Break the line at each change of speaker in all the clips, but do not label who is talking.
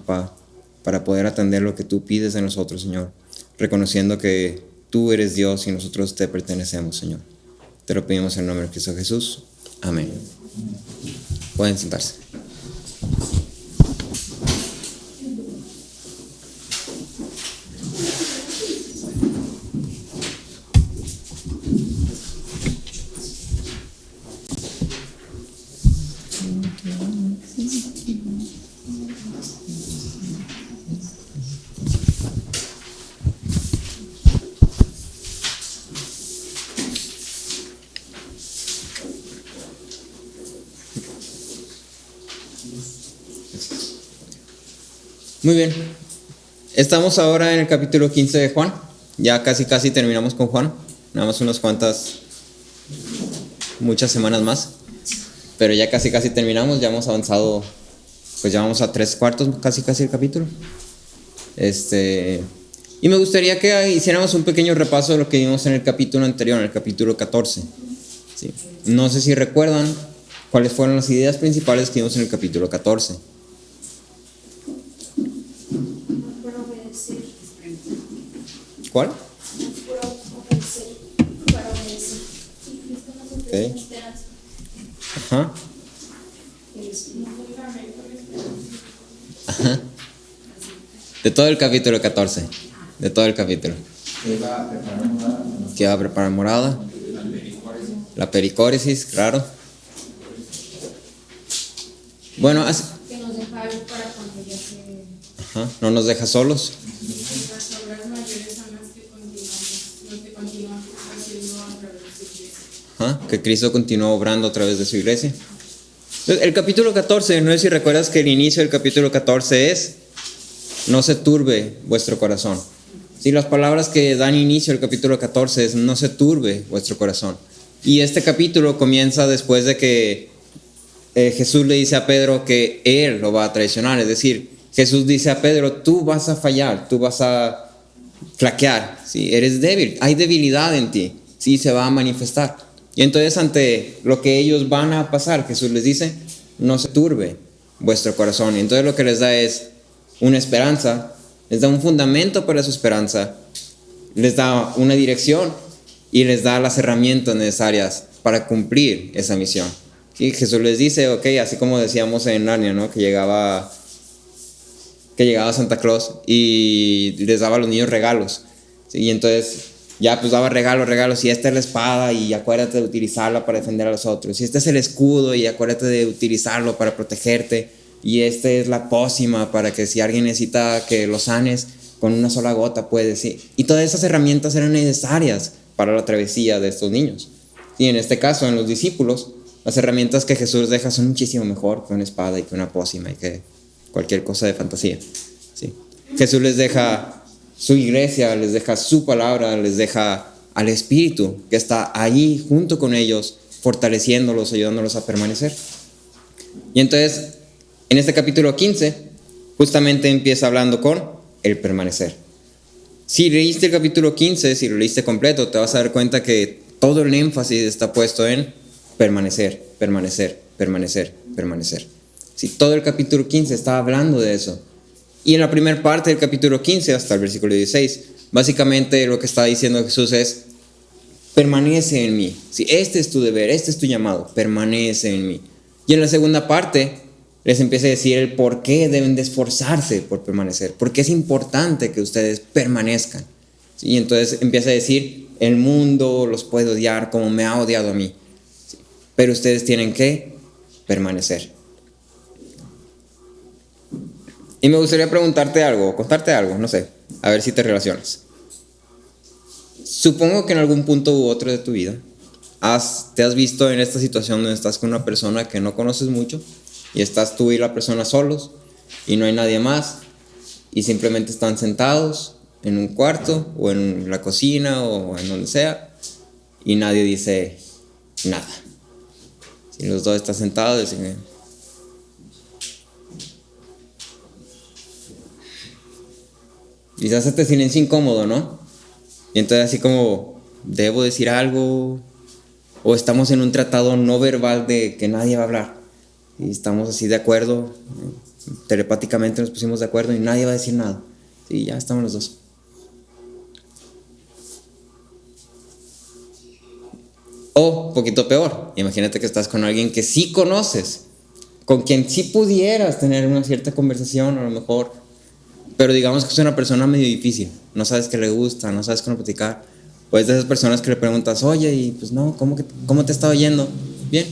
papá, para poder atender lo que tú pides de nosotros, Señor, reconociendo que tú eres Dios y nosotros te pertenecemos, Señor. Te lo pedimos en el nombre de Cristo Jesús. Amén. Pueden sentarse. Muy bien, estamos ahora en el capítulo 15 de Juan. Ya casi terminamos con Juan. Nada más muchas semanas más. Pero ya casi terminamos, ya hemos avanzado, pues ya vamos a 3/4 casi el capítulo. Y me gustaría que hiciéramos un pequeño repaso de lo que vimos en el capítulo anterior, en el capítulo 14. ¿Sí? No sé si recuerdan cuáles fueron las ideas principales que vimos en el capítulo 14. ¿Cuál? Okay. Ajá. Ajá. De todo el capítulo 14. De todo el capítulo. ¿Qué va a preparar morada? La pericóresis, claro. Bueno,
que nos deja algo para cuando ya se...
Ajá. No nos deja solos.
Las obras mayores son las que continúan haciendo a través de su iglesia.
Ajá. Que Cristo continúa obrando a través de su iglesia. Entonces, el capítulo 14, no sé si recuerdas que el inicio del capítulo 14 es: no se turbe vuestro corazón. Sí, las palabras que dan inicio al capítulo 14 es: no se turbe vuestro corazón. Y este capítulo comienza después de que Jesús le dice a Pedro que él lo va a traicionar. Es decir, Jesús dice a Pedro: tú vas a fallar, tú vas a flaquear, ¿sí? Eres débil, hay debilidad en ti, sí, se va a manifestar. Y entonces, ante lo que ellos van a pasar, Jesús les dice: no se turbe vuestro corazón. Y entonces lo que les da es una esperanza, les da un fundamento para su esperanza, les da una dirección y les da las herramientas necesarias para cumplir esa misión. Y Jesús les dice, así como decíamos en Narnia, ¿no? Que llegaba Santa Claus y les daba a los niños regalos, ¿sí? Y entonces ya pues daba regalos, y esta es la espada y acuérdate de utilizarla para defender a los otros, y este es el escudo y acuérdate de utilizarlo para protegerte, y esta es la pócima para que si alguien necesita que lo sanes con una sola gota puedes, ¿sí? Y todas esas herramientas eran necesarias para la travesía de estos niños. Y en este caso, en los discípulos, las herramientas que Jesús deja son muchísimo mejor que una espada y que una pócima y que cualquier cosa de fantasía, ¿sí? Jesús les deja su iglesia, les deja su palabra, les deja al Espíritu que está ahí junto con ellos, fortaleciéndolos, ayudándolos a permanecer. Y entonces, en este capítulo 15, justamente empieza hablando con el permanecer. Si leíste el capítulo 15, si lo leíste completo, te vas a dar cuenta que todo el énfasis está puesto en permanecer. Sí, todo el capítulo 15 está hablando de eso. Y en la primera parte del capítulo 15 hasta el versículo 16, básicamente lo que está diciendo Jesús es: permanece en mí. Sí, este es tu deber, este es tu llamado, permanece en mí. Y en la segunda parte les empieza a decir el por qué deben de esforzarse por permanecer, por qué es importante que ustedes permanezcan. ¿Sí? Y entonces empieza a decir: el mundo los puede odiar como me ha odiado a mí, ¿sí? Pero ustedes tienen que permanecer. Y me gustaría preguntarte algo, contarte algo, no sé, a ver si te relacionas. Supongo que en algún punto u otro de tu vida te has visto en esta situación donde estás con una persona que no conoces mucho y estás tú y la persona solos y no hay nadie más y simplemente están sentados en un cuarto o en la cocina o en donde sea y nadie dice nada. Si los dos están sentados, dicen... Quizás este silencio incómodo, ¿no? Y entonces así como, ¿debo decir algo? O estamos en un tratado no verbal de que nadie va a hablar y estamos así de acuerdo, Telepáticamente nos pusimos de acuerdo y nadie va a decir nada. Sí, ya estamos los dos. O, poquito peor, imagínate que estás con alguien que sí conoces, con quien sí pudieras tener una cierta conversación a lo mejor, pero digamos que es una persona medio difícil, no sabes qué le gusta, no sabes cómo platicar, o es de esas personas que le preguntas, oye, y pues no, ¿cómo te está oyendo? Bien.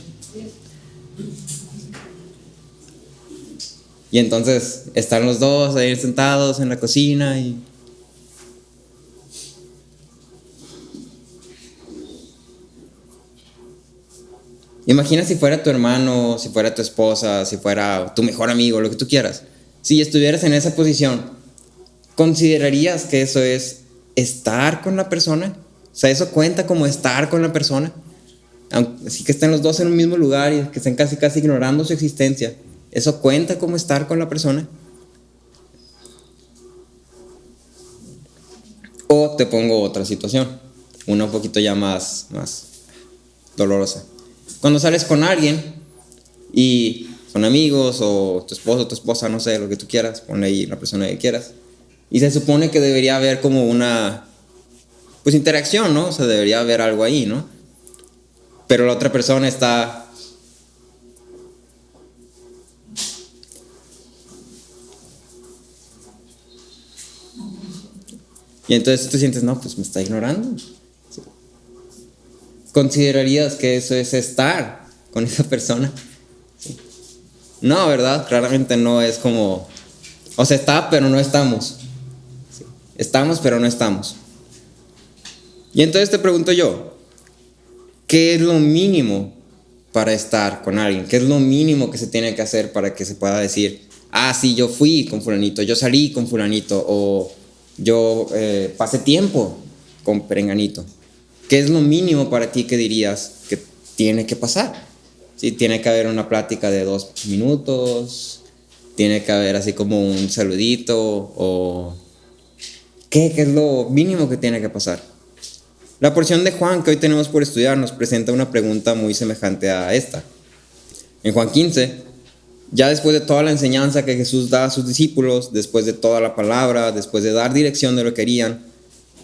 Y entonces están los dos ahí sentados en la cocina y... Imagina si fuera tu hermano, si fuera tu esposa, si fuera tu mejor amigo, lo que tú quieras. Si estuvieras en esa posición, ¿considerarías que eso es estar con la persona? O sea, ¿eso cuenta como estar con la persona? Así que estén los dos en un mismo lugar y que estén casi ignorando su existencia. ¿Eso cuenta como estar con la persona? O te pongo otra situación, una un poquito ya más dolorosa. Cuando sales con alguien y son amigos o tu esposo o tu esposa, no sé, lo que tú quieras, ponle ahí la persona que quieras, y se supone que debería haber como una pues interacción, ¿no? O sea, debería haber algo ahí, ¿no? Pero la otra persona está y entonces tú sientes, no, pues me está ignorando. Sí. ¿Considerarías que eso es estar con esa persona? Sí. No, ¿verdad? Claramente no es como... O sea, está, pero no estamos. Sí. Estamos, pero no estamos. Y entonces te pregunto yo, ¿qué es lo mínimo para estar con alguien? ¿Qué es lo mínimo que se tiene que hacer para que se pueda decir, ah, sí, yo fui con fulanito, yo salí con fulanito, o yo pasé tiempo con perenganito? ¿Qué es lo mínimo para ti que dirías que tiene que pasar? ¿Sí? Tiene que haber una plática de 2 minutos, tiene que haber así como un saludito, o ¿qué es lo mínimo que tiene que pasar? La porción de Juan que hoy tenemos por estudiar nos presenta una pregunta muy semejante a esta. En Juan 15, ya después de toda la enseñanza que Jesús da a sus discípulos, después de toda la palabra, después de dar dirección de lo que querían,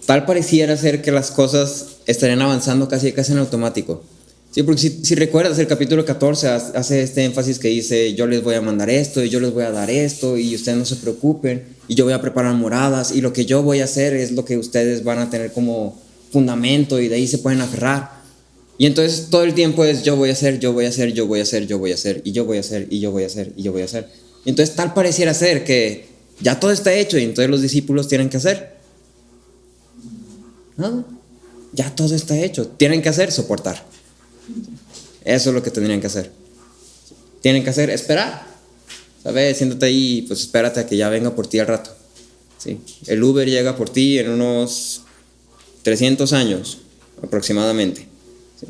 tal pareciera ser que las cosas estarían avanzando casi en automático. Sí, porque si recuerdas, el capítulo 14 hace este énfasis que dice, yo les voy a mandar esto, y yo les voy a dar esto, y ustedes no se preocupen, y yo voy a preparar moradas, y lo que yo voy a hacer es lo que ustedes van a tener como fundamento, y de ahí se pueden aferrar. Y entonces todo el tiempo es yo voy a hacer, yo voy a hacer, yo voy a hacer, yo voy a hacer, y yo voy a hacer, y yo voy a hacer, y yo voy a hacer. Y entonces tal pareciera ser que ya todo está hecho y entonces los discípulos tienen que hacer. No, ya todo está hecho. Tienen que hacer, soportar. Eso es lo que tendrían que hacer. Tienen que hacer, esperar. ¿Sabes? Siéntate ahí, pues espérate a que ya venga por ti al rato. ¿Sí? El Uber llega por ti en unos 300 años aproximadamente. ¿Sí?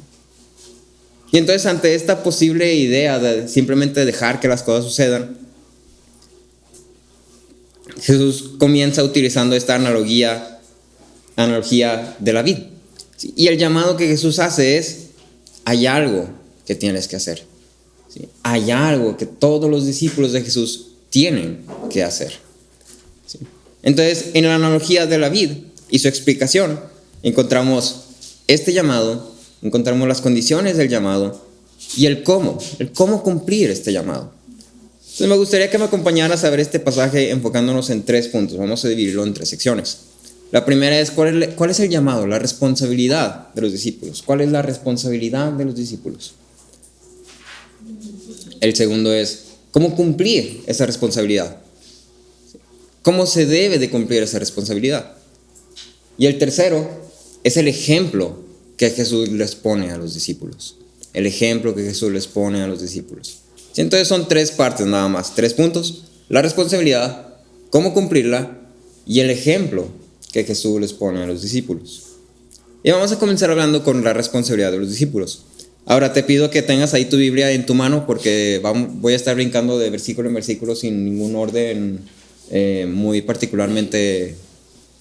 Y entonces ante esta posible idea de simplemente dejar que las cosas sucedan, Jesús comienza utilizando esta analogía de la vid. ¿Sí? Y el llamado que Jesús hace es, hay algo que tienes que hacer. ¿Sí? Hay algo que todos los discípulos de Jesús tienen que hacer. ¿Sí? Entonces, en la analogía de la vid y su explicación, encontramos este llamado, encontramos las condiciones del llamado y el cómo cumplir este llamado. Entonces me gustaría que me acompañaras a ver este pasaje enfocándonos en 3 puntos. Vamos a dividirlo en 3 secciones. La primera es ¿cuál es el llamado? La responsabilidad de los discípulos. ¿Cuál es la responsabilidad de los discípulos? El segundo es ¿cómo cumplir esa responsabilidad? ¿Cómo se debe de cumplir esa responsabilidad? Y el tercero es el ejemplo que Jesús les pone a los discípulos. El ejemplo que Jesús les pone a los discípulos. Entonces son 3 partes nada más, 3 puntos. La responsabilidad, cómo cumplirla y el ejemplo que Jesús les pone a los discípulos. Y vamos a comenzar hablando con la responsabilidad de los discípulos. Ahora te pido que tengas ahí tu Biblia en tu mano porque voy a estar brincando de versículo en versículo sin ningún orden muy particularmente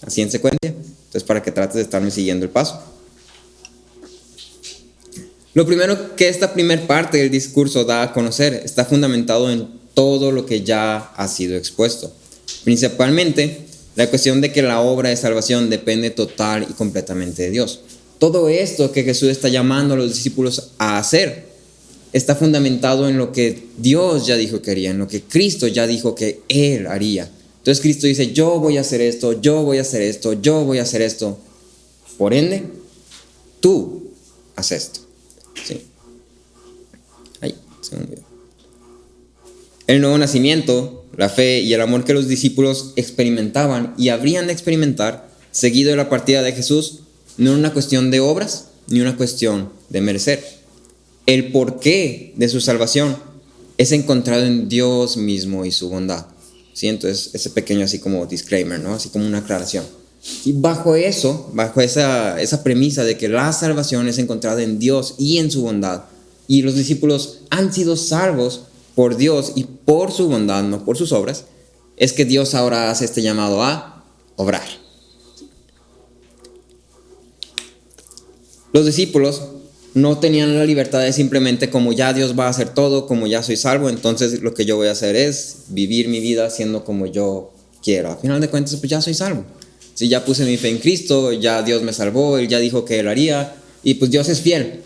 así en secuencia. Entonces para que trates de estarme siguiendo el paso. Lo primero que esta primera parte del discurso da a conocer está fundamentado en todo lo que ya ha sido expuesto. Principalmente, la cuestión de que la obra de salvación depende total y completamente de Dios. Todo esto que Jesús está llamando a los discípulos a hacer está fundamentado en lo que Dios ya dijo que haría, en lo que Cristo ya dijo que Él haría. Entonces Cristo dice, yo voy a hacer esto, yo voy a hacer esto, yo voy a hacer esto. Por ende, tú haz esto. ¿Sí? El nuevo nacimiento, la fe y el amor que los discípulos experimentaban y habrían de experimentar seguido de la partida de Jesús no era una cuestión de obras ni una cuestión de merecer. El porqué de su salvación es encontrado en Dios mismo y su bondad. ¿Sí? Entonces, ese pequeño así como disclaimer, ¿no? Así como una aclaración. Y bajo esa premisa de que la salvación es encontrada en Dios y en su bondad, y los discípulos han sido salvos por Dios y por su bondad, no por sus obras, es que Dios ahora hace este llamado a obrar. Los discípulos no tenían la libertad de simplemente, como ya Dios va a hacer todo, como ya soy salvo, entonces lo que yo voy a hacer es vivir mi vida haciendo como yo quiero. A final de cuentas, pues ya soy salvo. Si ya puse mi fe en Cristo, ya Dios me salvó, Él ya dijo que Él haría, y pues Dios es fiel.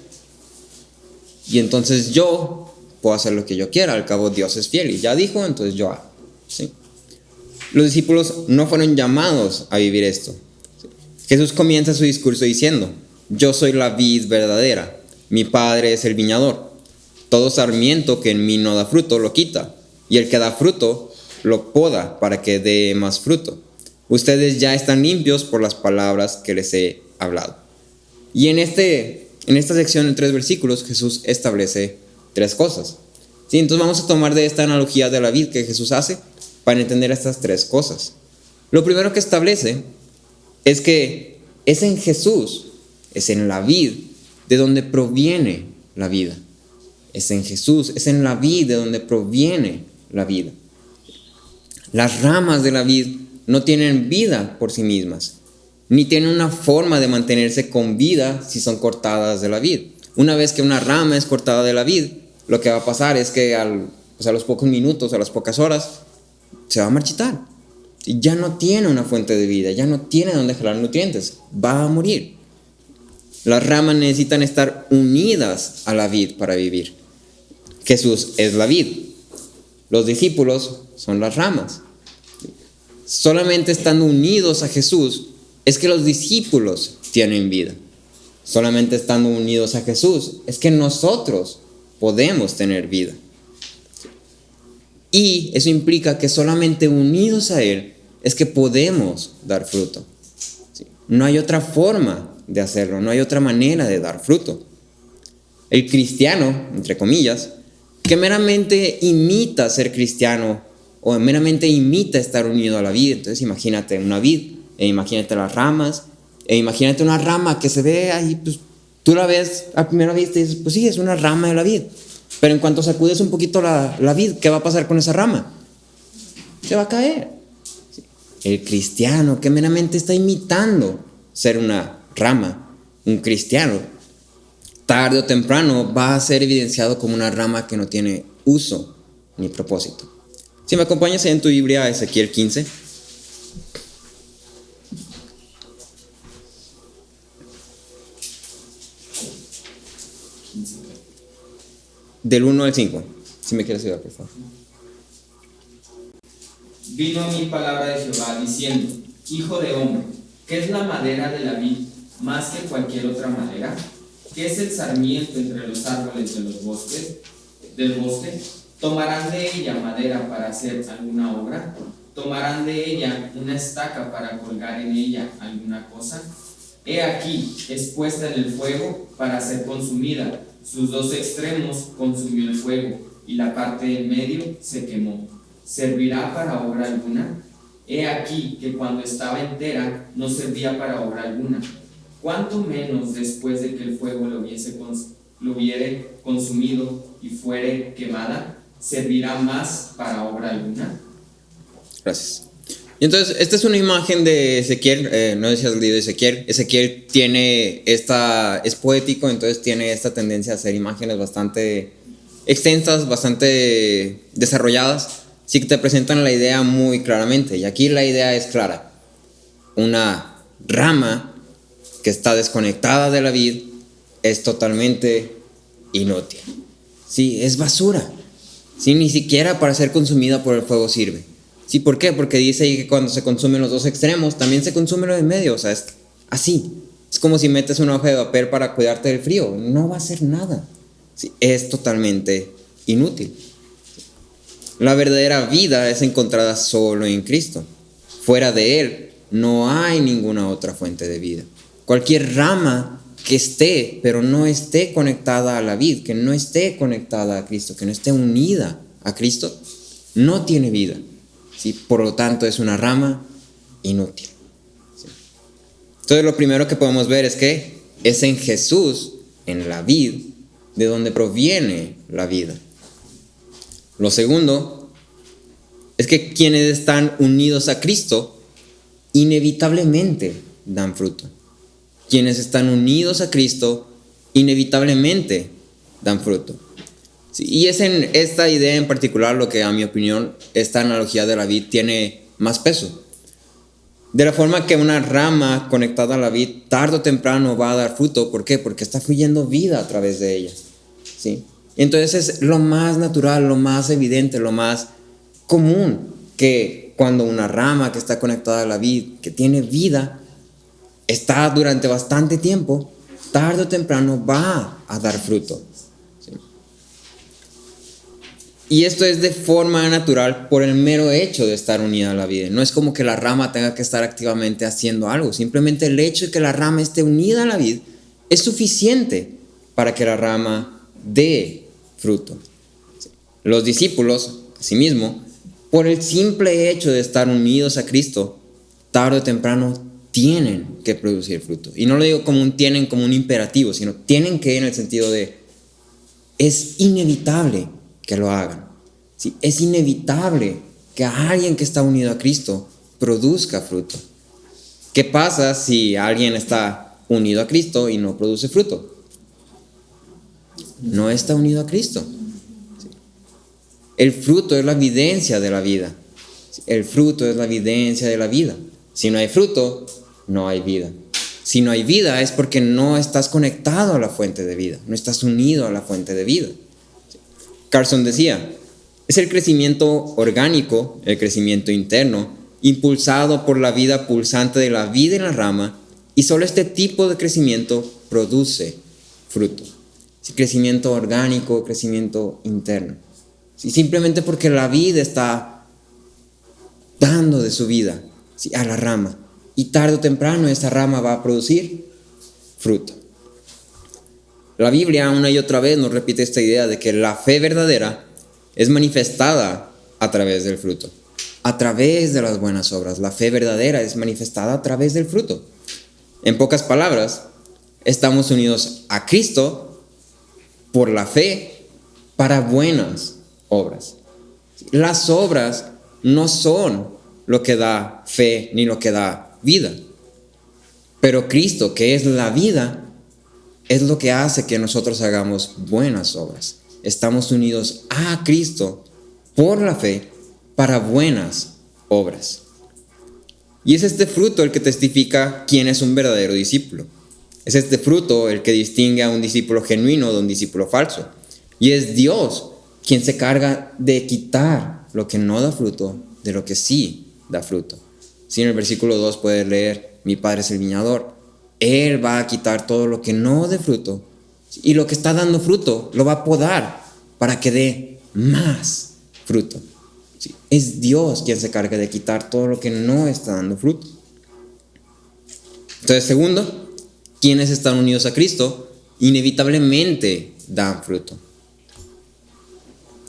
Y entonces yo puedo hacer lo que yo quiera, al cabo Dios es fiel, y ya dijo, entonces yo hago. ¿Sí? Los discípulos no fueron llamados a vivir esto. ¿Sí? Jesús comienza su discurso diciendo, yo soy la vid verdadera, mi Padre es el viñador. Todo sarmiento que en mí no da fruto lo quita, y el que da fruto lo poda para que dé más fruto. Ustedes ya están limpios por las palabras que les he hablado. Y en esta sección, en 3 versículos, Jesús establece 3 cosas. ¿Sí? Entonces vamos a tomar de esta analogía de la vid que Jesús hace para entender estas 3 cosas. Lo primero que establece es que es en Jesús, es en la vid, de donde proviene la vida. Es en Jesús, es en la vid de donde proviene la vida. Las ramas de la vid no tienen vida por sí mismas, ni tienen una forma de mantenerse con vida si son cortadas de la vid. Una vez que una rama es cortada de la vid, lo que va a pasar es que a los pocos minutos, a las pocas horas, se va a marchitar. Y ya no tiene una fuente de vida, ya no tiene donde jalar nutrientes, va a morir. Las ramas necesitan estar unidas a la vid para vivir. Jesús es la vid. Los discípulos son las ramas. Solamente estando unidos a Jesús es que los discípulos tienen vida. Solamente estando unidos a Jesús es que nosotros podemos tener vida. Y eso implica que solamente unidos a Él es que podemos dar fruto. No hay otra forma de hacerlo, no hay otra manera de dar fruto. El cristiano, entre comillas, que meramente imita ser cristiano o meramente imita estar unido a la vid. Entonces imagínate una vid, imagínate las ramas, imagínate una rama que se ve ahí, pues tú la ves a primera vista y dices, pues sí, es una rama de la vid. Pero en cuanto sacudes un poquito la vid, ¿qué va a pasar con esa rama? Se va a caer. El cristiano que meramente está imitando ser una rama, un cristiano, tarde o temprano va a ser evidenciado como una rama que no tiene uso ni propósito. Si me acompañas en tu Biblia a Ezequiel 15. Del 1 al 5. Si me quieres ayudar, por favor.
Vino a mí palabra de Jehová diciendo, Hijo de hombre, ¿qué es la madera de la vid más que cualquier otra madera? ¿Qué es el sarmiento entre los árboles del bosque? ¿Tomarán de ella madera para hacer alguna obra? ¿Tomarán de ella una estaca para colgar en ella alguna cosa? He aquí, es puesta en el fuego para ser consumida. Sus 2 extremos consumió el fuego, y la parte del medio se quemó. ¿Servirá para obra alguna? He aquí que cuando estaba entera no servía para obra alguna. ¿Cuánto menos después de que el fuego lo hubiere consumido y fuere quemada, servirá más para obra alguna?
Gracias. Y entonces, esta es una imagen de Ezequiel. No sé si has leído Ezequiel. Ezequiel es poético, entonces tiene esta tendencia a hacer imágenes bastante extensas, bastante desarrolladas, sí que te presentan la idea muy claramente. Y aquí la idea es clara. Una rama que está desconectada de la vid es totalmente inútil. Sí, es basura. Sí, ni siquiera para ser consumida por el fuego sirve. Sí, ¿por qué? Porque dice ahí que cuando se consumen los dos extremos, también se consume lo de en medio. O sea, es así. Es como si metes una hoja de papel para cuidarte del frío. No va a hacer nada. Sí, es totalmente inútil. La verdadera vida es encontrada solo en Cristo. Fuera de Él no hay ninguna otra fuente de vida. Cualquier rama que esté, pero no esté conectada a la vid, que no esté conectada a Cristo, que no esté unida a Cristo, no tiene vida. ¿Sí? Por lo tanto, es una rama inútil. ¿Sí? Entonces, lo primero que podemos ver es que es en Jesús, en la vid, de donde proviene la vida. Lo segundo es que quienes están unidos a Cristo inevitablemente dan fruto. Quienes están unidos a Cristo inevitablemente dan fruto. Sí, y es en esta idea en particular lo que, a mi opinión, esta analogía de la vid tiene más peso. De la forma que una rama conectada a la vid tarde o temprano va a dar fruto. ¿Por qué? Porque está fluyendo vida a través de ella. ¿Sí? Entonces es lo más natural, lo más evidente, lo más común que cuando una rama que está conectada a la vid, que tiene vida, está durante bastante tiempo, tarde o temprano va a dar fruto. ¿Sí? Y esto es de forma natural por el mero hecho de estar unida a la vid. No es como que la rama tenga que estar activamente haciendo algo. Simplemente el hecho de que la rama esté unida a la vid es suficiente para que la rama dé fruto. ¿Sí? Los discípulos, asimismo, por el simple hecho de estar unidos a Cristo, tarde o temprano tienen que producir fruto. Y no lo digo como tienen como un imperativo, sino tienen que en el sentido de es inevitable que lo hagan. ¿Sí? Es inevitable que alguien que está unido a Cristo produzca fruto. ¿Qué pasa si alguien está unido a Cristo y no produce fruto? No está unido a Cristo. ¿Sí? El fruto es la evidencia de la vida. ¿Sí? El fruto es la evidencia de la vida. Si no hay fruto, no hay vida. Si no hay vida es porque no estás conectado a la fuente de vida, no estás unido a la fuente de vida. Carson decía, es el crecimiento orgánico, el crecimiento interno, impulsado por la vida pulsante de la vida en la rama, y solo este tipo de crecimiento produce fruto. Crecimiento orgánico, crecimiento interno. Simplemente porque la vida está dando de su vida a la rama. Y tarde o temprano esa rama va a producir fruto. La Biblia una y otra vez nos repite esta idea de que la fe verdadera es manifestada a través del fruto. A través de las buenas obras. La fe verdadera es manifestada a través del fruto. En pocas palabras, estamos unidos a Cristo por la fe para buenas obras. Las obras no son lo que da fe ni lo que da vida. Pero Cristo, que es la vida, es lo que hace que nosotros hagamos buenas obras. Estamos unidos a Cristo por la fe para buenas obras. Y es este fruto el que testifica quién es un verdadero discípulo. Es este fruto el que distingue a un discípulo genuino de un discípulo falso. Y es Dios quien se carga de quitar lo que no da fruto de lo que sí da fruto. Si en el versículo 2 puedes leer, mi Padre es el viñador. Él va a quitar todo lo que no dé fruto. Y lo que está dando fruto lo va a podar para que dé más fruto. ¿Sí? Es Dios quien se carga de quitar todo lo que no está dando fruto. Entonces, segundo, quienes están unidos a Cristo inevitablemente dan fruto.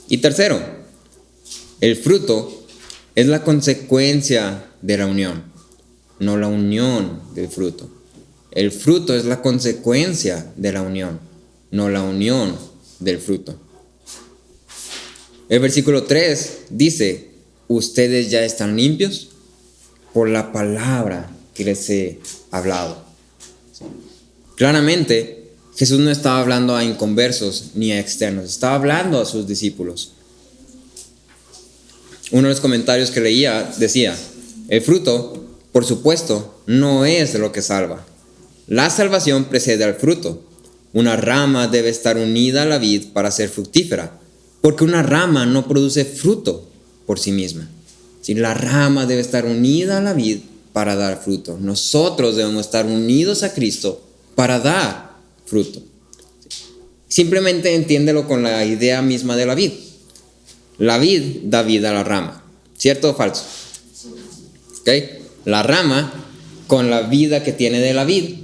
Y tercero, el fruto es la consecuencia de la unión, no la unión del fruto. El fruto es la consecuencia de la unión, no la unión del fruto. El versículo 3 dice, ustedes ya están limpios por la palabra que les he hablado. Claramente, Jesús no estaba hablando a inconversos ni a externos, estaba hablando a sus discípulos. Uno de los comentarios que leía decía: el fruto, por supuesto, no es lo que salva. La salvación precede al fruto. Una rama debe estar unida a la vid para ser fructífera, porque una rama no produce fruto por sí misma. Si la rama debe estar unida a la vid para dar fruto. Nosotros debemos estar unidos a Cristo para dar fruto. Simplemente entiéndelo con la idea misma de la vid. La vid da vida a la rama, ¿cierto o falso? ¿Okay? La rama, con la vida que tiene de la vid,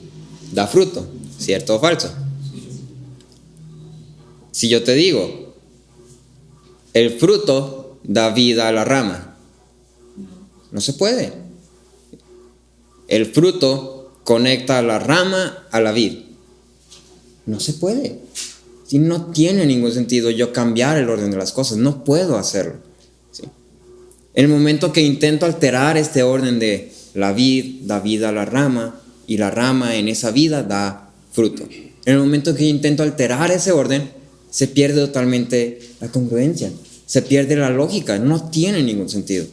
da fruto, ¿cierto o falso? Si yo te digo, el fruto da vida a la rama, no se puede. El fruto conecta a la rama a la vid, no se puede. Si no tiene ningún sentido yo cambiar el orden de las cosas, no puedo hacerlo. ¿Sí? En el momento que intento alterar este orden de la vid da vida a la rama y la rama en esa vida da fruto, en el momento que intento alterar ese orden, se pierde totalmente la congruencia, se pierde la lógica, no tiene ningún sentido.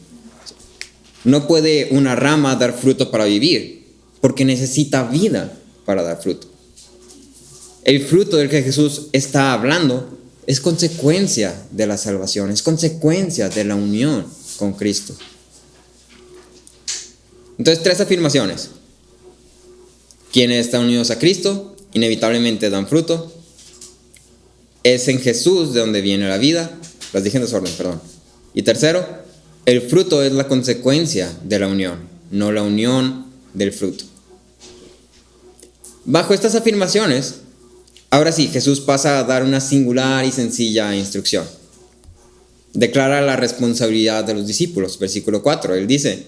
No puede una rama dar fruto para vivir, porque necesita vida para dar fruto. El fruto del que Jesús está hablando es consecuencia de la salvación, es consecuencia de la unión con Cristo. Entonces, 3 afirmaciones. Quienes están unidos a Cristo inevitablemente dan fruto. Es en Jesús de donde viene la vida. Las dije en desorden, perdón. Y tercero, el fruto es la consecuencia de la unión, no la unión del fruto. Bajo estas afirmaciones, ahora sí, Jesús pasa a dar una singular y sencilla instrucción. Declara la responsabilidad de los discípulos. Versículo 4, él dice: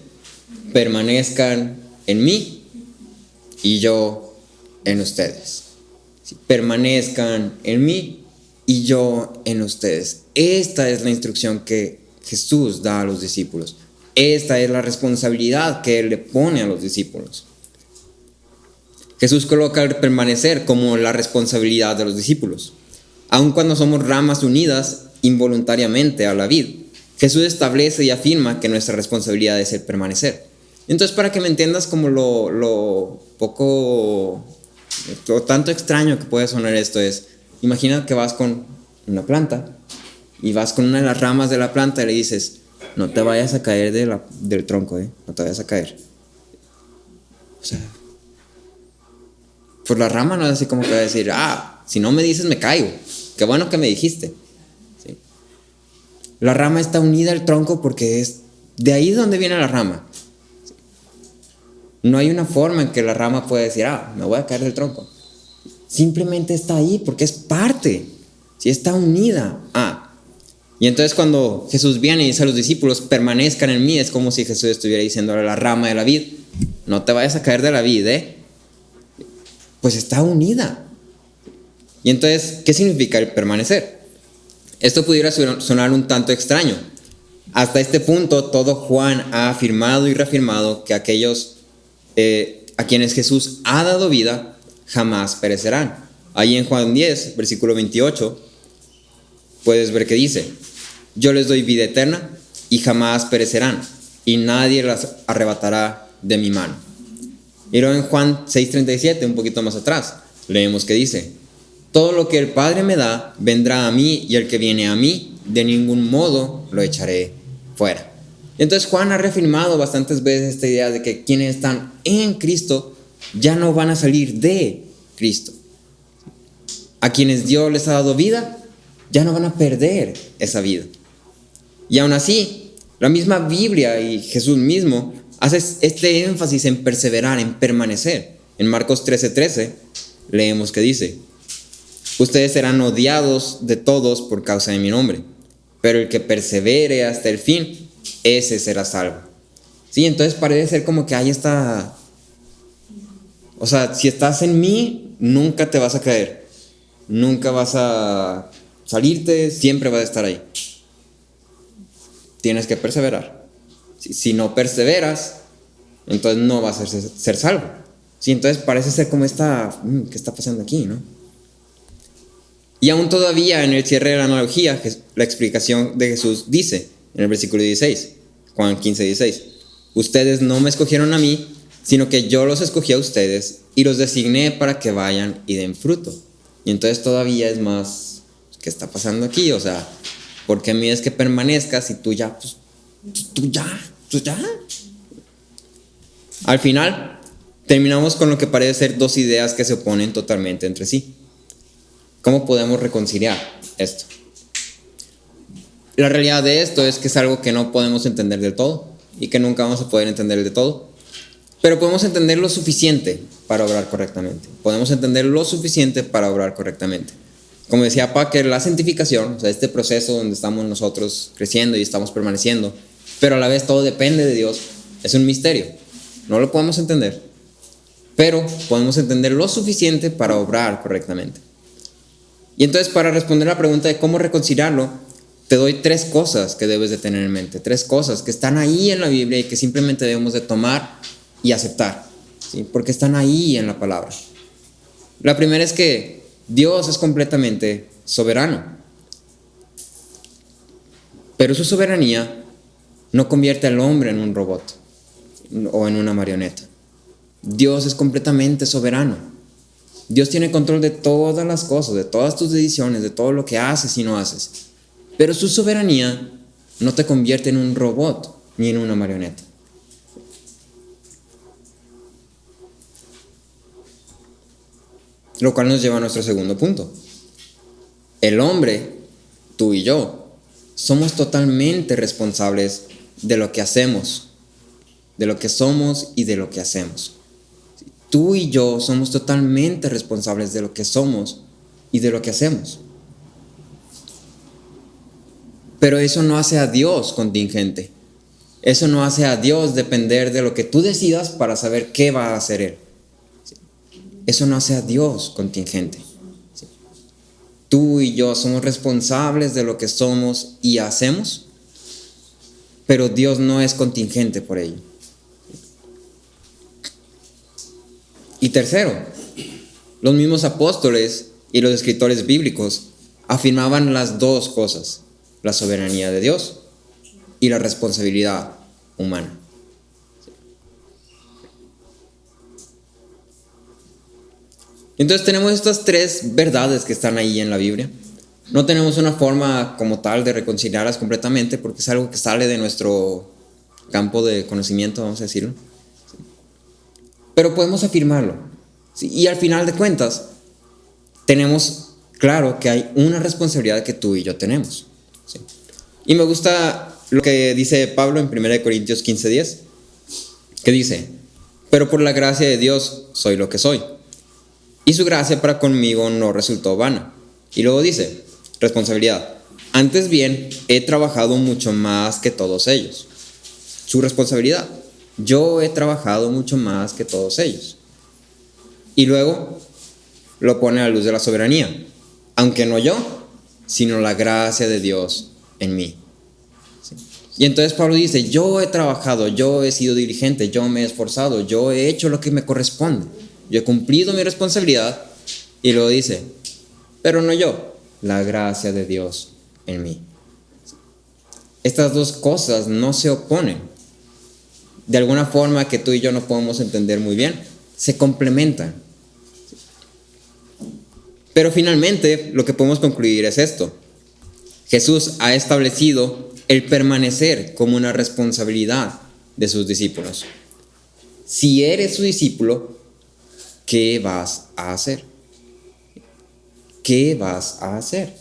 permanezcan en mí y yo en ustedes. Permanezcan en mí y yo en ustedes. Esta es la instrucción que Jesús da a los discípulos. Esta es la responsabilidad que Él le pone a los discípulos. Jesús coloca el permanecer como la responsabilidad de los discípulos. Aun cuando somos ramas unidas involuntariamente a la vid, Jesús establece y afirma que nuestra responsabilidad es el permanecer. Entonces, para que me entiendas como lo tanto extraño que puede sonar esto es, imagina que vas con una planta y vas con una de las ramas de la planta y le dices: no te vayas a caer del tronco, no te vayas a caer. O sea, pues la rama no es así como que va a decir: si no me dices me caigo, qué bueno que me dijiste. ¿Sí? La rama está unida al tronco porque es de ahí donde viene la rama. ¿Sí? No hay una forma en que la rama pueda decir: me voy a caer del tronco. Simplemente está ahí porque es parte, ¿sí? Está unida. Y entonces cuando Jesús viene y dice a los discípulos: permanezcan en mí, es como si Jesús estuviera diciendo a la rama de la vid: no te vayas a caer de la vid, pues está unida. Y entonces, ¿qué significa el permanecer? Esto pudiera sonar un tanto extraño. Hasta este punto, todo Juan ha afirmado y reafirmado que aquellos a quienes Jesús ha dado vida jamás perecerán. Ahí en Juan 10, versículo 28, puedes ver que dice: yo les doy vida eterna y jamás perecerán, y nadie las arrebatará de mi mano. Y luego en Juan 6:37, un poquito más atrás, leemos que dice: todo lo que el Padre me da vendrá a mí, y el que viene a mí de ningún modo lo echaré fuera. Entonces Juan ha reafirmado bastantes veces esta idea de que quienes están en Cristo ya no van a salir de Cristo. A quienes Dios les ha dado vida, ya no van a perder esa vida. Y aún así, la misma Biblia y Jesús mismo hace este énfasis en perseverar, en permanecer. En Marcos 13:13 leemos que dice: ustedes serán odiados de todos por causa de mi nombre, pero el que persevere hasta el fin, ese será salvo. Sí, entonces parece ser como que hay esta... O sea, si estás en mí, nunca te vas a caer, nunca vas a salirte, siempre vas a estar ahí. Tienes que perseverar. Si no perseveras, entonces no vas a ser salvo. Sí, entonces parece ser como ¿qué está pasando aquí, no? Y aún todavía en el cierre de la analogía, la explicación de Jesús dice en el versículo 16, Juan 15, 16, ustedes no me escogieron a mí, sino que yo los escogí a ustedes y los designé para que vayan y den fruto. Y entonces todavía es más, ¿qué está pasando aquí? O sea, ¿por qué me pides que permanezcas y tú ya, pues, tú ya? Al final, terminamos con lo que parece ser dos ideas que se oponen totalmente entre sí. ¿Cómo podemos reconciliar esto? La realidad de esto es que es algo que no podemos entender del todo y que nunca vamos a poder entender del todo. Pero podemos entender lo suficiente para obrar correctamente. Podemos entender lo suficiente para obrar correctamente. Como decía Packer, la santificación, o sea, este proceso donde estamos nosotros creciendo y estamos permaneciendo, pero a la vez todo depende de Dios, es un misterio. No lo podemos entender, pero podemos entender lo suficiente para obrar correctamente. Y entonces, para responder a la pregunta de cómo reconciliarlo, te doy 3 cosas que debes de tener en mente, 3 cosas que están ahí en la Biblia y que simplemente debemos de tomar y aceptar, ¿sí? Porque están ahí en la palabra. La primera es que Dios es completamente soberano, pero su soberanía no convierte al hombre en un robot o en una marioneta. Dios es completamente soberano. Dios tiene control de todas las cosas, de todas tus decisiones, de todo lo que haces y no haces. Pero su soberanía no te convierte en un robot ni en una marioneta. Lo cual nos lleva a nuestro segundo punto. El hombre, tú y yo, somos totalmente responsables de lo que hacemos, de lo que somos y de lo que hacemos. Tú y yo somos totalmente responsables de lo que somos y de lo que hacemos. Pero eso no hace a Dios contingente. Eso no hace a Dios depender de lo que tú decidas para saber qué va a hacer Él. Eso no hace a Dios contingente. Tú y yo somos responsables de lo que somos y hacemos, pero Dios no es contingente por ello. Y tercero, los mismos apóstoles y los escritores bíblicos afirmaban las dos cosas, la soberanía de Dios y la responsabilidad humana. Entonces tenemos estas 3 verdades que están ahí en la Biblia. No tenemos una forma como tal de reconciliarlas completamente porque es algo que sale de nuestro campo de conocimiento, vamos a decirlo. Pero podemos afirmarlo. ¿Sí? Y al final de cuentas, tenemos claro que hay una responsabilidad que tú y yo tenemos. ¿Sí? Y me gusta lo que dice Pablo en 1 Corintios 15:10, que dice, pero por la gracia de Dios soy lo que soy. Y su gracia para conmigo no resultó vana. Y luego dice, responsabilidad. Antes bien, he trabajado mucho más que todos ellos. Su responsabilidad. Yo he trabajado mucho más que todos ellos. Y luego lo pone a la luz de la soberanía. Aunque no yo, sino la gracia de Dios en mí. ¿Sí? Y entonces Pablo dice, yo he trabajado, yo he sido diligente, yo me he esforzado, yo he hecho lo que me corresponde. Yo he cumplido mi responsabilidad. Y luego dice, pero no yo, la gracia de Dios en mí. Estas dos cosas no se oponen. De alguna forma que tú y yo no podemos entender muy bien, se complementan. Pero finalmente lo que podemos concluir es esto. Jesús ha establecido el permanecer como una responsabilidad de sus discípulos. Si eres su discípulo, ¿qué vas a hacer? ¿Qué vas a hacer?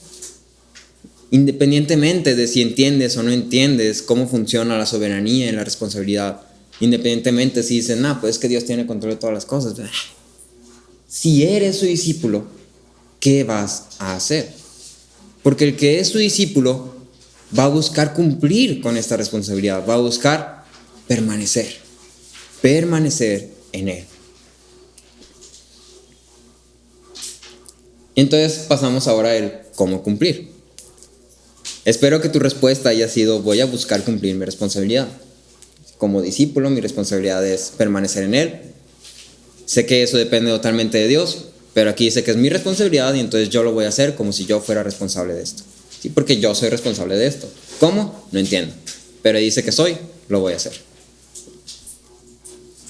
Independientemente de si entiendes o no entiendes cómo funciona la soberanía y la responsabilidad, independientemente si dicen, pues es que Dios tiene control de todas las cosas. Si eres su discípulo, ¿qué vas a hacer? Porque el que es su discípulo va a buscar cumplir con esta responsabilidad, va a buscar permanecer en Él. Entonces pasamos ahora al cómo cumplir. Espero que tu respuesta haya sido, voy a buscar cumplir mi responsabilidad. Como discípulo, mi responsabilidad es permanecer en Él. Sé que eso depende totalmente de Dios, Pero aquí dice que es mi responsabilidad y entonces yo lo voy a hacer como si yo fuera responsable de esto. ¿Sí? Porque yo soy responsable de esto. ¿Cómo? No entiendo. Pero dice que soy, lo voy a hacer.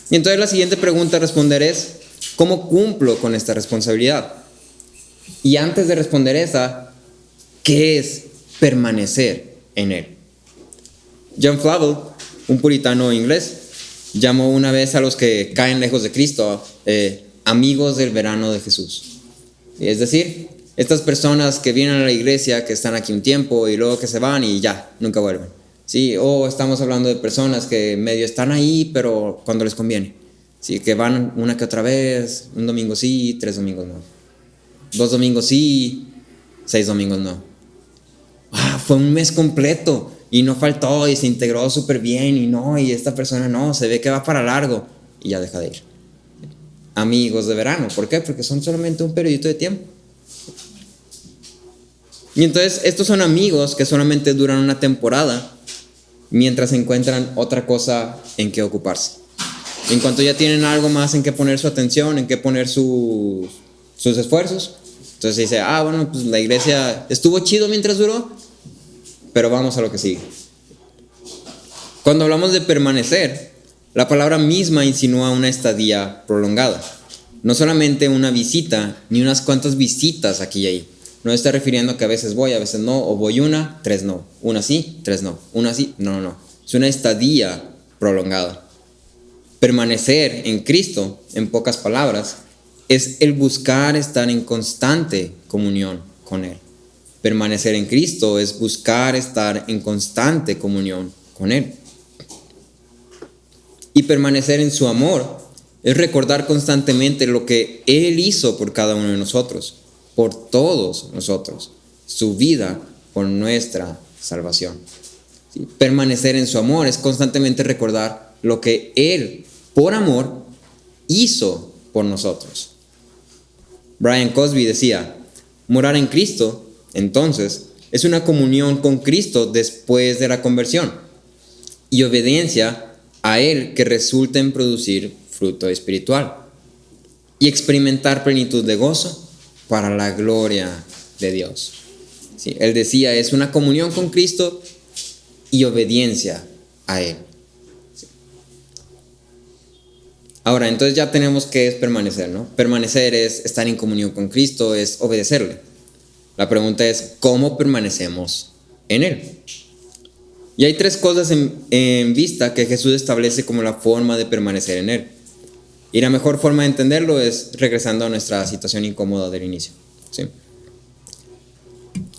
Y entonces la siguiente pregunta a responder es, ¿cómo cumplo con esta responsabilidad? Y antes de responder esa, ¿qué es permanecer en él? John Flavel, un puritano inglés, llamó una vez a los que caen lejos de Cristo amigos del verano de Jesús. Es decir, estas personas que vienen a la iglesia, que están aquí un tiempo y luego que se van y ya, nunca vuelven. ¿Sí? O estamos hablando de personas que medio están ahí, pero cuando les conviene. ¿Sí? Que van una que otra vez, un domingo sí, 3 domingos no. 2 domingos sí, 6 domingos no. Fue un mes completo y no faltó y se integró súper bien y esta persona no, se ve que va para largo y ya deja de ir. Amigos de verano, ¿por qué? Porque son solamente un periodito de tiempo. Y entonces estos son amigos que solamente duran una temporada mientras encuentran otra cosa en que ocuparse. En cuanto ya tienen algo más en que poner su atención, en que poner sus esfuerzos, entonces se dice, bueno, pues la iglesia estuvo chido mientras duró, pero vamos a lo que sigue. Cuando hablamos de permanecer, la palabra misma insinúa una estadía prolongada. No solamente una visita, ni unas cuantas visitas aquí y ahí. No está refiriendo que a veces voy, a veces no, o voy 1, 3 no. Una sí, 3 no. Una sí, no. Es una estadía prolongada. Permanecer en Cristo, en pocas palabras, es el buscar estar en constante comunión con Él. Permanecer en Cristo es buscar estar en constante comunión con Él. Y permanecer en su amor es recordar constantemente lo que Él hizo por cada uno de nosotros, por todos nosotros, su vida por nuestra salvación. ¿Sí? Permanecer en su amor es constantemente recordar lo que Él, por amor, hizo por nosotros. Brian Cosby decía, morar en Cristo, entonces, es una comunión con Cristo después de la conversión y obediencia a Él que resulta en producir fruto espiritual y experimentar plenitud de gozo para la gloria de Dios. ¿Sí? Él decía, es una comunión con Cristo y obediencia a Él. ¿Sí? Ahora, entonces ya tenemos qué es permanecer, ¿no? Permanecer es estar en comunión con Cristo, es obedecerle. La pregunta es, ¿cómo permanecemos en Él? Y hay 3 cosas en vista que Jesús establece como la forma de permanecer en Él. Y la mejor forma de entenderlo es regresando a nuestra situación incómoda del inicio. ¿Sí?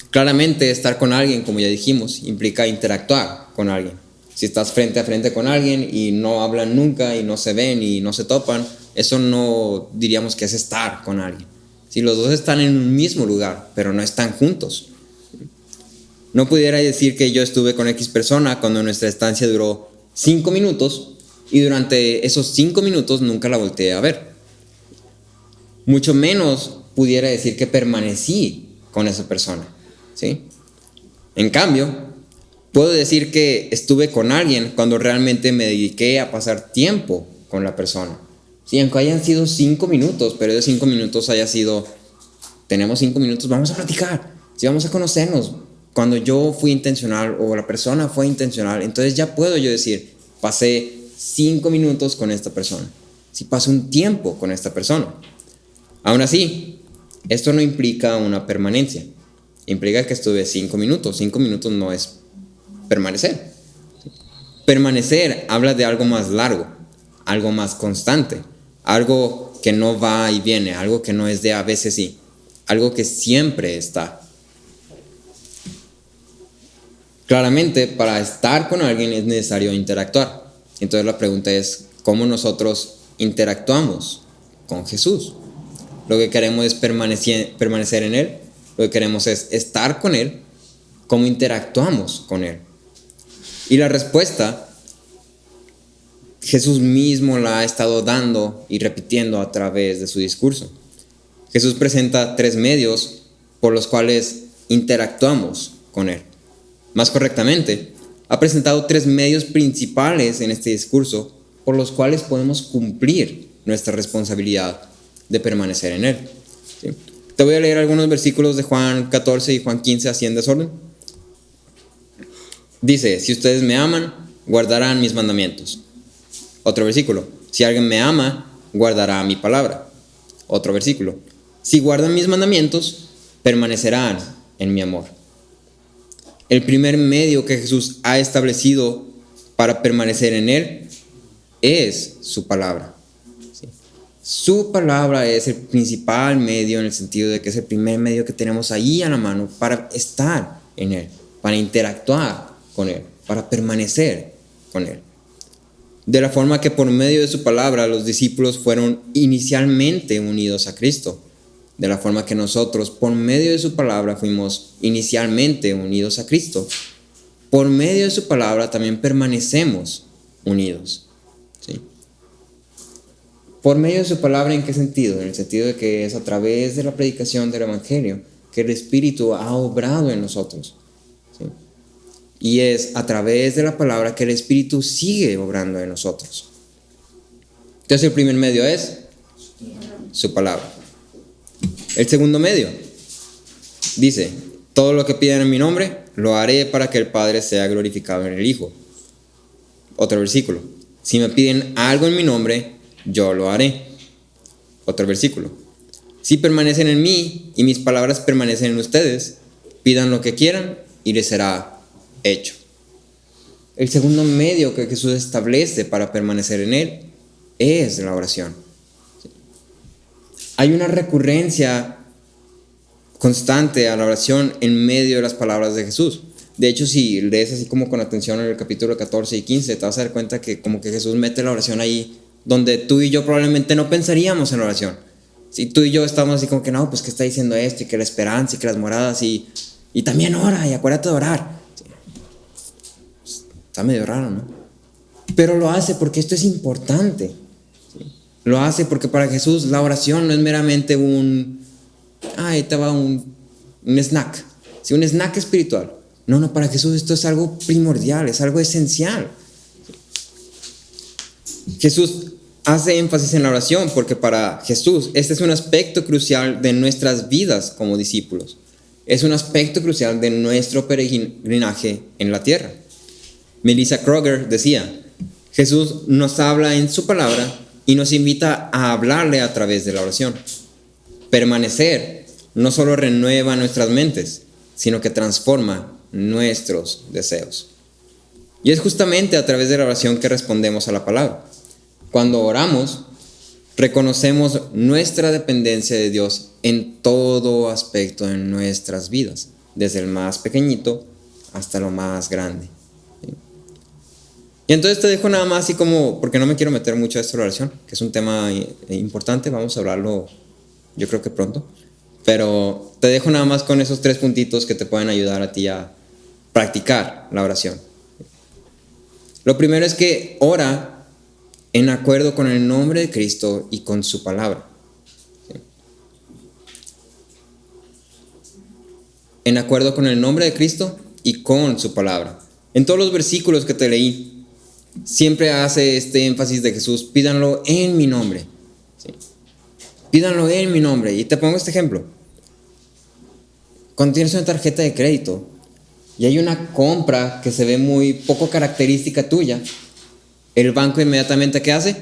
Claramente, estar con alguien, como ya dijimos, implica interactuar con alguien. Si estás frente a frente con alguien y no hablan nunca y no se ven y no se topan, eso no diríamos que es estar con alguien. Si los dos están en un mismo lugar, pero no están juntos. No pudiera decir que yo estuve con X persona cuando nuestra estancia duró 5 minutos y durante esos 5 minutos nunca la volteé a ver. Mucho menos pudiera decir que permanecí con esa persona. ¿Sí? En cambio, puedo decir que estuve con alguien cuando realmente me dediqué a pasar tiempo con la persona. Sí, aunque hayan sido 5 minutos, pero de 5 minutos haya sido, tenemos 5 minutos, vamos a platicar, sí, vamos a conocernos. Cuando yo fui intencional o la persona fue intencional, entonces ya puedo yo decir, pasé 5 minutos con esta persona. Sí, pasé un tiempo con esta persona. Aún así, esto no implica una permanencia. Implica que estuve 5 minutos. 5 minutos no es permanecer. Permanecer habla de algo más largo, algo más constante, algo que no va y viene, algo que no es de a veces sí, algo que siempre está. Claramente, para estar con alguien es necesario interactuar. Entonces la pregunta es, ¿cómo nosotros interactuamos con Jesús? Lo que queremos es permanecer en Él. Lo que queremos es estar con Él. ¿Cómo interactuamos con Él? Y la respuesta, Jesús mismo la ha estado dando y repitiendo a través de su discurso. Jesús presenta 3 medios por los cuales interactuamos con Él. Más correctamente, ha presentado 3 medios principales en este discurso por los cuales podemos cumplir nuestra responsabilidad de permanecer en Él. ¿sí? Te voy a leer algunos versículos de Juan 14 y Juan 15 así en desorden. Dice, si ustedes me aman, guardarán mis mandamientos. Otro versículo, si alguien me ama, guardará mi palabra. Otro versículo, si guardan mis mandamientos, permanecerán en mi amor. El primer medio que Jesús ha establecido para permanecer en Él es su palabra. ¿Sí? Su palabra es el principal medio en el sentido de que es el primer medio que tenemos ahí a la mano para estar en Él, para interactuar con Él, para permanecer con Él. De la forma que por medio de su palabra los discípulos fueron inicialmente unidos a Cristo. De la forma que nosotros, por medio de su palabra, fuimos inicialmente unidos a Cristo. Por medio de su palabra también permanecemos unidos. ¿Sí? Por medio de su palabra, ¿en qué sentido? En el sentido de que es a través de la predicación del Evangelio que el Espíritu ha obrado en nosotros. ¿Sí? Y es a través de la palabra que el Espíritu sigue obrando en nosotros. Entonces el primer medio es su palabra. El segundo medio dice, todo lo que pidan en mi nombre, lo haré para que el Padre sea glorificado en el Hijo. Otro versículo, si me piden algo en mi nombre, yo lo haré. Otro versículo, si permanecen en mí y mis palabras permanecen en ustedes, pidan lo que quieran y les será hecho. El segundo medio que Jesús establece para permanecer en Él es la oración. Hay una recurrencia constante a la oración en medio de las palabras de Jesús. De hecho, si lees así como con atención en el capítulo 14 y 15, te vas a dar cuenta que como que Jesús mete la oración ahí donde tú y yo probablemente no pensaríamos en la oración. Si tú y yo estamos así como que no, pues que está diciendo esto y que la esperanza y que las moradas y también ora y acuérdate de orar. Está medio raro, ¿no? Pero lo hace porque esto es importante. Lo hace porque para Jesús la oración no es meramente ahí te va un snack. Sí, un snack espiritual. No, para Jesús esto es algo primordial, es algo esencial. Jesús hace énfasis en la oración porque para Jesús este es un aspecto crucial de nuestras vidas como discípulos. Es un aspecto crucial de nuestro peregrinaje en la tierra. Melissa Kroger decía, Jesús nos habla en su palabra y nos invita a hablarle a través de la oración. Permanecer no solo renueva nuestras mentes, sino que transforma nuestros deseos. Y es justamente a través de la oración que respondemos a la palabra. Cuando oramos, reconocemos nuestra dependencia de Dios en todo aspecto de nuestras vidas, desde el más pequeñito hasta lo más grande. Y entonces te dejo nada más así como, porque no me quiero meter mucho a esta oración, que es un tema importante, vamos a hablarlo yo creo que pronto, pero te dejo nada más con esos 3 puntitos que te pueden ayudar a ti a practicar la oración. Lo primero es que ora en acuerdo con el nombre de Cristo y con su palabra. ¿Sí? En acuerdo con el nombre de Cristo y con su palabra. En todos los versículos que te leí, siempre hace este énfasis de Jesús, pídanlo en mi nombre. ¿Sí? Pídanlo en mi nombre. Y te pongo este ejemplo. Cuando tienes una tarjeta de crédito y hay una compra que se ve muy poco característica tuya, el banco inmediatamente ¿qué hace?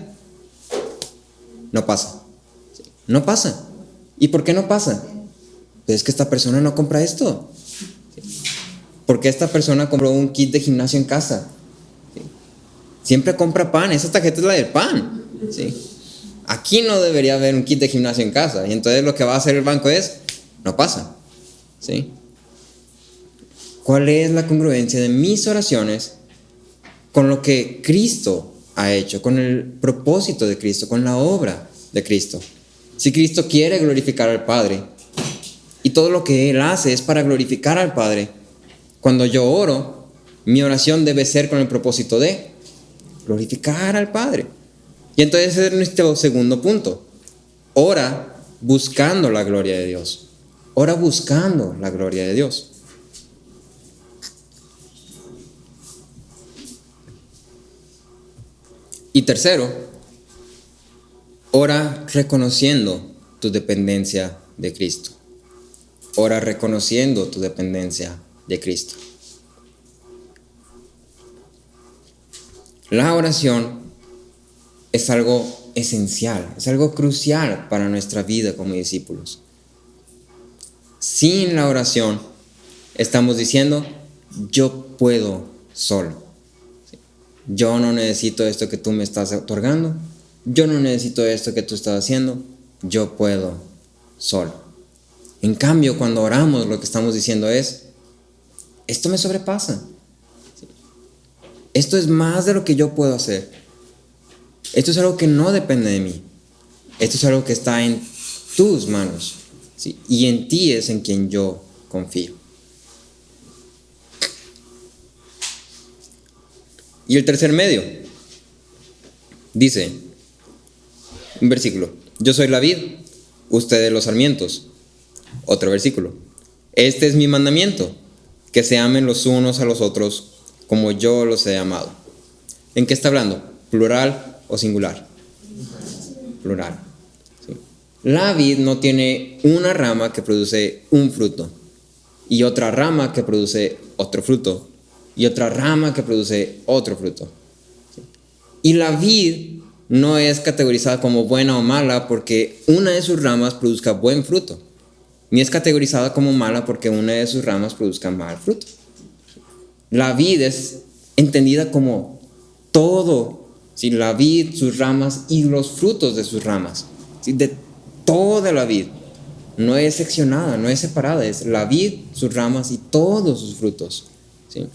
No pasa. No pasa. ¿Y por qué no pasa? Pues es que esta persona no compra esto. Porque esta persona compró un kit de gimnasio en casa. Siempre compra pan, esa tarjeta es la del pan. ¿Sí? Aquí no debería haber un kit de gimnasio en casa. Y entonces lo que va a hacer el banco es, no pasa. ¿Sí? ¿Cuál es la congruencia de mis oraciones con lo que Cristo ha hecho, con el propósito de Cristo, con la obra de Cristo? Si Cristo quiere glorificar al Padre y todo lo que Él hace es para glorificar al Padre, cuando yo oro, mi oración debe ser con el propósito de glorificar al Padre. Y entonces ese es nuestro segundo punto. Ora buscando la gloria de Dios. Ora buscando la gloria de Dios. Y tercero, ora reconociendo tu dependencia de Cristo. Ora reconociendo tu dependencia de Cristo. La oración es algo esencial, es algo crucial para nuestra vida como discípulos. Sin la oración, estamos diciendo, yo puedo solo. Yo no necesito esto que tú me estás otorgando. Yo no necesito esto que tú estás haciendo. Yo puedo solo. En cambio, cuando oramos, lo que estamos diciendo es, esto me sobrepasa. Esto es más de lo que yo puedo hacer. Esto es algo que no depende de mí. Esto es algo que está en tus manos. ¿Sí? Y en ti es en quien yo confío. Y el tercer medio dice, un versículo, yo soy la vid, ustedes los sarmientos. Otro versículo, este es mi mandamiento, que se amen los unos a los otros como yo los he amado. ¿En qué está hablando? ¿Plural o singular? Plural. ¿Sí? La vid no tiene una rama que produce un fruto y otra rama que produce otro fruto y otra rama que produce otro fruto. ¿Sí? Y la vid no es categorizada como buena o mala porque una de sus ramas produzca buen fruto, ni es categorizada como mala porque una de sus ramas produzca mal fruto. La vid es entendida como todo, ¿sí? La vid, sus ramas y los frutos de sus ramas, ¿sí? De toda la vid. No es seccionada, no es separada, es la vid, sus ramas y todos sus frutos, ¿sí?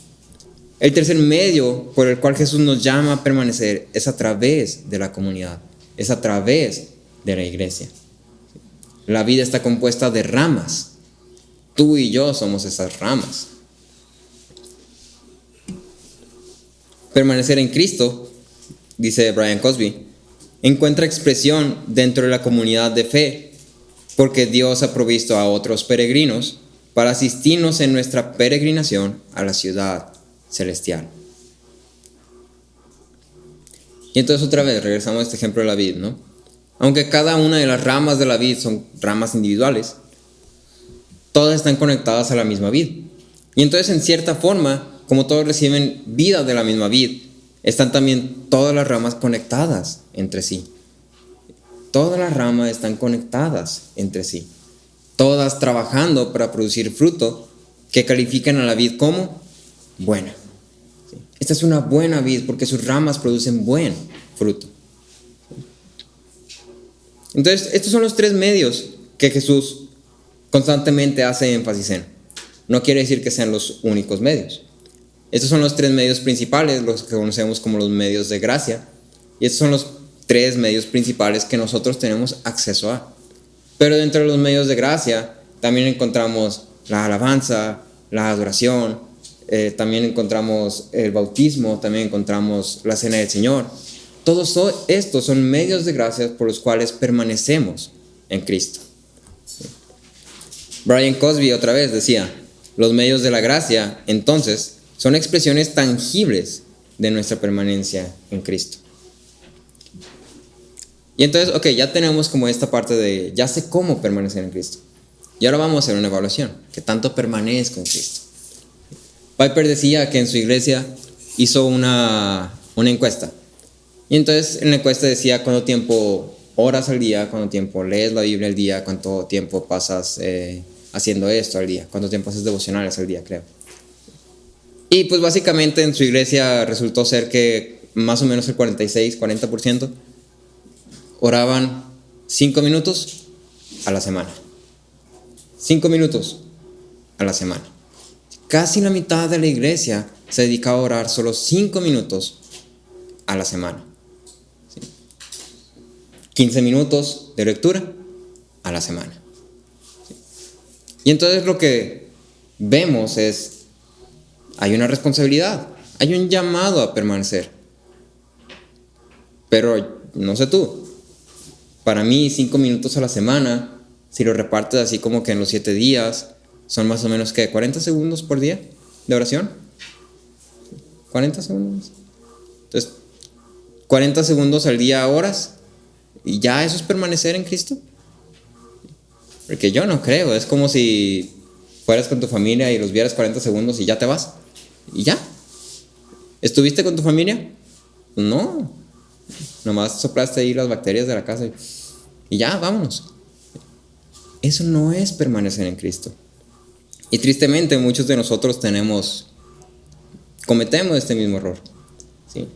El tercer medio por el cual Jesús nos llama a permanecer es a través de la comunidad, es a través de la iglesia. La vida está compuesta de ramas. Tú y yo somos esas ramas. Permanecer en Cristo, dice Brian Cosby, encuentra expresión dentro de la comunidad de fe, porque Dios ha provisto a otros peregrinos para asistirnos en nuestra peregrinación a la ciudad celestial. Y entonces otra vez regresamos a este ejemplo de la vid, ¿no? Aunque cada una de las ramas de la vid son ramas individuales, todas están conectadas a la misma vid. Y entonces en cierta forma, como todos reciben vida de la misma vid, están también todas las ramas conectadas entre sí. Todas las ramas están conectadas entre sí, todas trabajando para producir fruto que califican a la vid como buena. Esta es una buena vid porque sus ramas producen buen fruto. Entonces, estos son los tres medios que Jesús constantemente hace énfasis en. No quiere decir que sean los únicos medios. Estos son los tres medios principales, los que conocemos como los medios de gracia. Y estos son los tres medios principales que nosotros tenemos acceso a. Pero dentro de los medios de gracia también encontramos la alabanza, la adoración, también encontramos el bautismo, también encontramos la cena del Señor. Todos estos son medios de gracia por los cuales permanecemos en Cristo. Brian Cosby otra vez decía, los medios de la gracia, entonces, son expresiones tangibles de nuestra permanencia en Cristo. Y entonces, ya tenemos como esta parte de, ya sé cómo permanecer en Cristo. Y ahora vamos a hacer una evaluación, que tanto permanezco en Cristo. Piper decía que en su iglesia hizo una encuesta. Y entonces en la encuesta decía cuánto tiempo oras al día, cuánto tiempo lees la Biblia al día, cuánto tiempo pasas haciendo esto al día, cuánto tiempo haces devocionales al día, creo. Y pues básicamente en su iglesia resultó ser que más o menos el 40% oraban 5 minutos a la semana. 5 minutos a la semana. Casi la mitad de la iglesia se dedicaba a orar solo 5 minutos a la semana. 15 minutos de lectura a la semana. Y entonces lo que vemos es, hay una responsabilidad, hay un llamado a permanecer. Pero no sé tú, para mí 5 minutos a la semana, si lo repartes así como que en los 7 días, son más o menos que 40 segundos por día de oración. 40 segundos. Entonces, 40 segundos al día, horas. Y ya eso es permanecer en Cristo. Porque yo no creo, es como si fueras con tu familia y los vieras 40 segundos y ya te vas. Y ya. ¿Estuviste con tu familia? No. Nomás soplaste ahí las bacterias de la casa y ya, vámonos. Eso no es permanecer en Cristo. Y tristemente muchos de nosotros cometemos este mismo error. ¿Sí?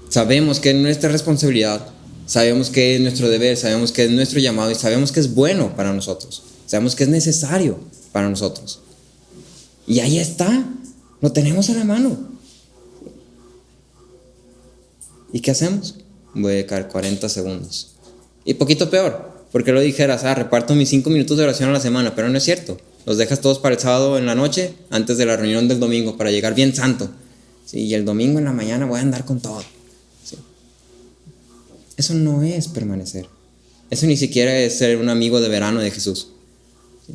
Sabemos que es nuestra responsabilidad, sabemos que es nuestro deber, sabemos que es nuestro llamado y sabemos que es bueno para nosotros. Sabemos que es necesario para nosotros. Y ahí está, lo tenemos a la mano. ¿Y qué hacemos? Voy a dedicar 40 segundos. Y poquito peor, porque lo dijeras, reparto mis 5 minutos de oración a la semana, pero no es cierto. Los dejas todos para el sábado en la noche, antes de la reunión del domingo, para llegar bien santo. ¿Sí? Y el domingo en la mañana voy a andar con todo. ¿Sí? Eso no es permanecer. Eso ni siquiera es ser un amigo de verano de Jesús. ¿Sí?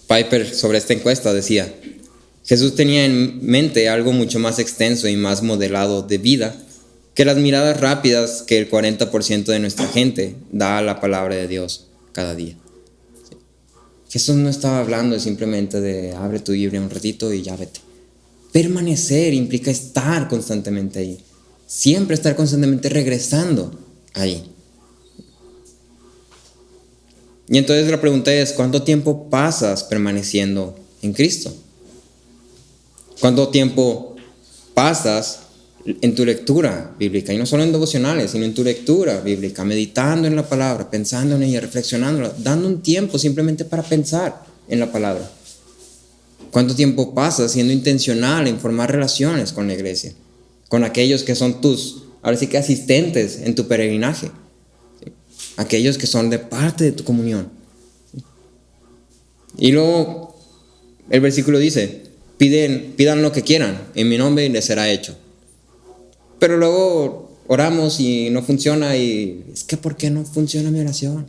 Piper, sobre esta encuesta, decía: Jesús tenía en mente algo mucho más extenso y más modelado de vida que las miradas rápidas que el 40% de nuestra gente da a la palabra de Dios cada día. ¿Sí? Jesús no estaba hablando simplemente de abre tu Biblia un ratito y ya vete. Permanecer implica estar constantemente ahí, siempre estar constantemente regresando ahí. Y entonces la pregunta es, ¿cuánto tiempo pasas permaneciendo en Cristo? ¿Cuánto tiempo pasas en tu lectura bíblica? Y no solo en devocionales, sino en tu lectura bíblica, meditando en la palabra, pensando en ella, reflexionando, dando un tiempo simplemente para pensar en la palabra. ¿Cuánto tiempo pasas siendo intencional en formar relaciones con la iglesia? Con aquellos que son ahora sí que asistentes en tu peregrinaje. ¿Sí? Aquellos que son de parte de tu comunión. ¿Sí? Y luego el versículo dice: pidan lo que quieran en mi nombre y les será hecho. Pero luego oramos y no funciona y es que ¿por qué no funciona mi oración?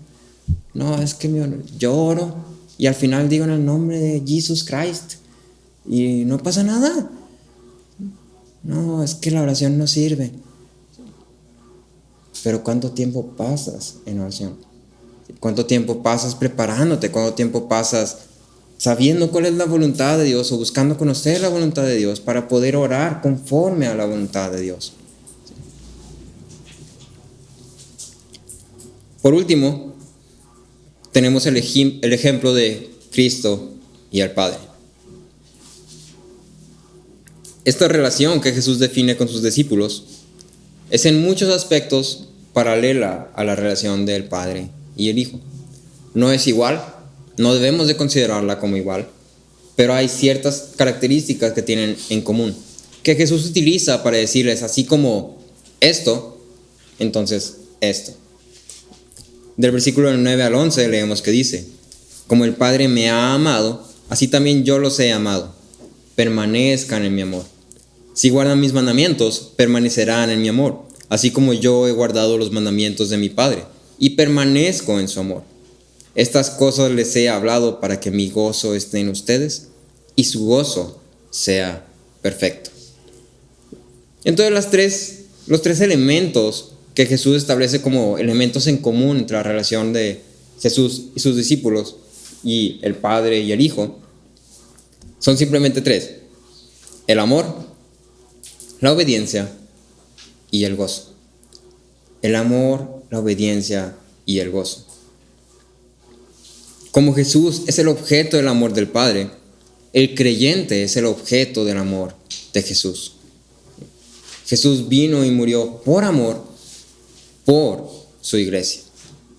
No, es que yo oro y al final digo en el nombre de Jesus Christ y no pasa nada. No, es que la oración no sirve. Pero ¿cuánto tiempo pasas en oración? ¿Cuánto tiempo pasas preparándote? ¿Cuánto tiempo pasas sabiendo cuál es la voluntad de Dios o buscando conocer la voluntad de Dios para poder orar conforme a la voluntad de Dios? Por último, tenemos el ejemplo de Cristo y el Padre. Esta relación que Jesús define con sus discípulos es en muchos aspectos paralela a la relación del Padre y el Hijo. No es igual, no debemos de considerarla como igual, pero hay ciertas características que tienen en común, que Jesús utiliza para decirles, así como esto, entonces esto. Del versículo 9 al 11 leemos que dice: como el Padre me ha amado, así también yo los he amado. Permanezcan en mi amor. Si guardan mis mandamientos, permanecerán en mi amor, así como yo he guardado los mandamientos de mi Padre, y permanezco en su amor. Estas cosas les he hablado para que mi gozo esté en ustedes y su gozo sea perfecto. Entonces los tres elementos que Jesús establece como elementos en común entre la relación de Jesús y sus discípulos y el Padre y el Hijo son simplemente tres: el amor, la obediencia y el gozo. El amor, la obediencia y el gozo. Como Jesús es el objeto del amor del Padre, el creyente es el objeto del amor de Jesús. Jesús vino y murió por amor por su iglesia.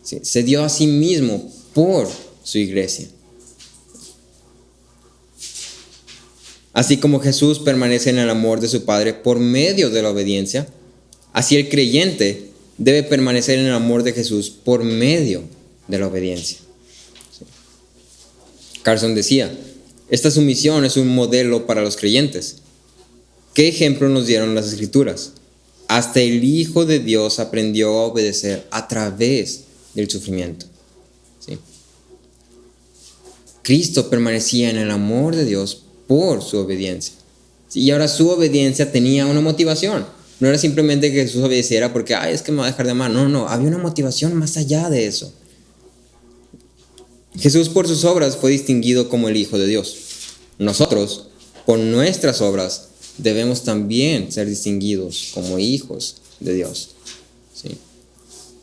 ¿Sí? Se dio a sí mismo por su iglesia. Así como Jesús permanece en el amor de su Padre por medio de la obediencia, así el creyente debe permanecer en el amor de Jesús por medio de la obediencia. ¿Sí? Carson decía: esta sumisión es un modelo para los creyentes. ¿Qué ejemplo nos dieron las Escrituras? Hasta el Hijo de Dios aprendió a obedecer a través del sufrimiento. ¿Sí? Cristo permanecía en el amor de Dios por su obediencia. ¿Sí? Y ahora su obediencia tenía una motivación. No era simplemente que Jesús obedeciera porque es que me va a dejar de amar. No, había una motivación más allá de eso. Jesús por sus obras fue distinguido como el Hijo de Dios. Nosotros, por nuestras obras, debemos también ser distinguidos como hijos de Dios. ¿Sí?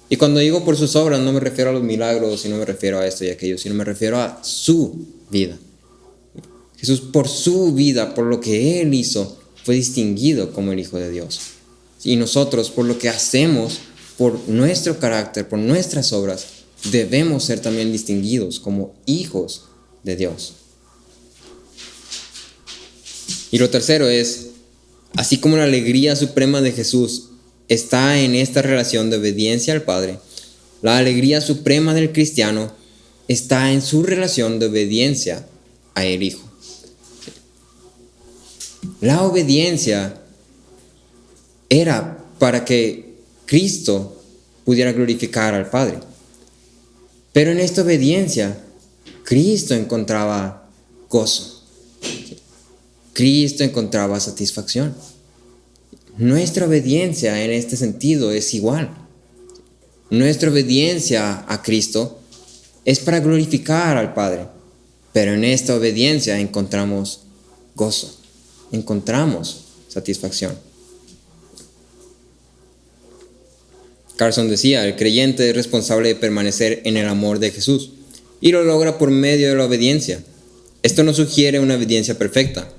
Y cuando digo por sus obras, no me refiero a los milagros, y no me refiero a esto y aquello, sino me refiero a su vida. Jesús por su vida, por lo que Él hizo, fue distinguido como el Hijo de Dios. Y nosotros, por lo que hacemos, por nuestro carácter, por nuestras obras, debemos ser también distinguidos como hijos de Dios. Y lo tercero es, así como la alegría suprema de Jesús está en esta relación de obediencia al Padre, la alegría suprema del cristiano está en su relación de obediencia al Hijo. La obediencia era para que Cristo pudiera glorificar al Padre. Pero en esta obediencia, Cristo encontraba gozo. Cristo encontraba satisfacción. Nuestra obediencia en este sentido es igual. Nuestra obediencia a Cristo es para glorificar al Padre. Pero en esta obediencia encontramos gozo. Encontramos satisfacción. Carson decía, el creyente es responsable de permanecer en el amor de Jesús y lo logra por medio de la obediencia. Esto no sugiere una obediencia perfecta.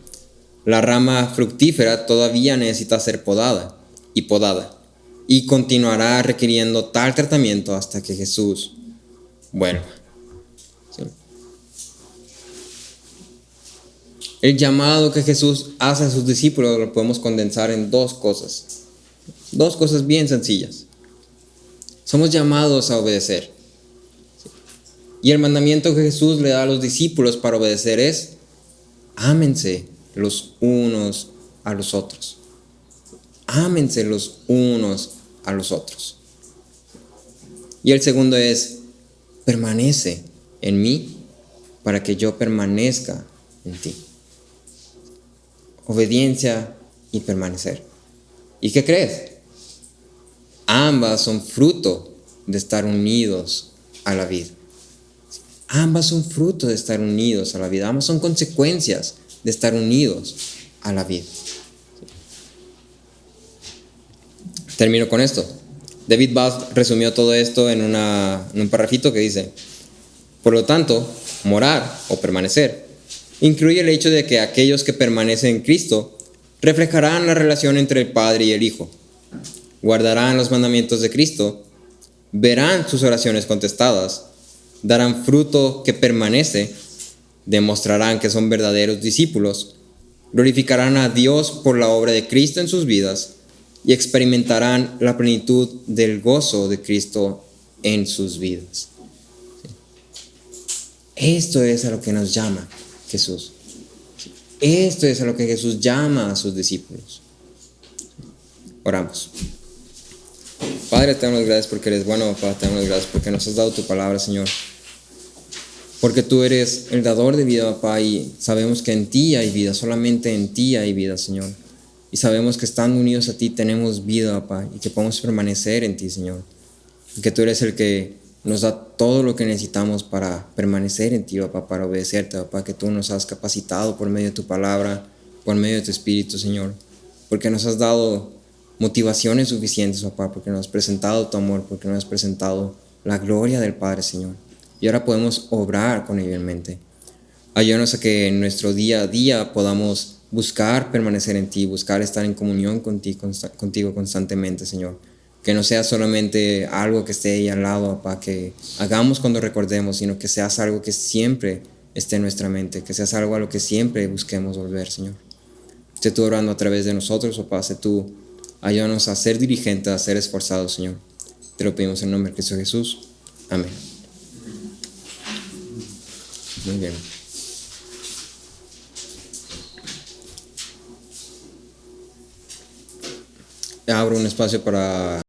La rama fructífera todavía necesita ser podada y continuará requiriendo tal tratamiento hasta que Jesús vuelva. ¿Sí? El llamado que Jesús hace a sus discípulos lo podemos condensar en dos cosas bien sencillas. Somos llamados a obedecer. Y el mandamiento que Jesús le da a los discípulos para obedecer es: ámense los unos a los otros. Ámense los unos a los otros. Y el segundo es: permanece en mí para que yo permanezca en ti. Obediencia y permanecer. ¿Y qué crees? Ambas son fruto de estar unidos a la vida. Ambas son fruto de estar unidos a la vida. Ambas son consecuencias de estar unidos a la vida. Termino con esto. David Bass resumió todo esto en un parrafito que dice: por lo tanto, morar o permanecer incluye el hecho de que aquellos que permanecen en Cristo reflejarán la relación entre el Padre y el Hijo, guardarán los mandamientos de Cristo, verán sus oraciones contestadas, darán fruto que permanece, demostrarán que son verdaderos discípulos, glorificarán a Dios por la obra de Cristo en sus vidas y experimentarán la plenitud del gozo de Cristo en sus vidas. Esto es a lo que nos llama Jesús. Esto es a lo que Jesús llama a sus discípulos. Oramos. Padre, te damos las gracias porque eres bueno, papá. Te damos las gracias porque nos has dado tu palabra, Señor. Porque tú eres el dador de vida, papá, y sabemos que en ti hay vida, solamente en ti hay vida, Señor. Y sabemos que estando unidos a ti tenemos vida, papá, y que podemos permanecer en ti, Señor. Y que tú eres el que nos da todo lo que necesitamos para permanecer en ti, papá, para obedecerte, papá, que tú nos has capacitado por medio de tu palabra, por medio de tu Espíritu, Señor. Porque nos has dado motivaciones suficientes, papá, porque nos has presentado tu amor, porque nos has presentado la gloria del Padre, Señor. Y ahora podemos obrar con ello en mente. Ayúdanos a que en nuestro día a día podamos buscar permanecer en ti, buscar estar en comunión contigo constantemente, Señor. Que no sea solamente algo que esté ahí al lado, papá, que hagamos cuando recordemos, sino que seas algo que siempre esté en nuestra mente, que seas algo a lo que siempre busquemos volver, Señor. Sé tú orando a través de nosotros, papá, sé tú ayúdanos a ser diligentes, a ser esforzados, Señor. Te lo pedimos en nombre de Cristo Jesús. Amén. Muy bien. Abro un espacio para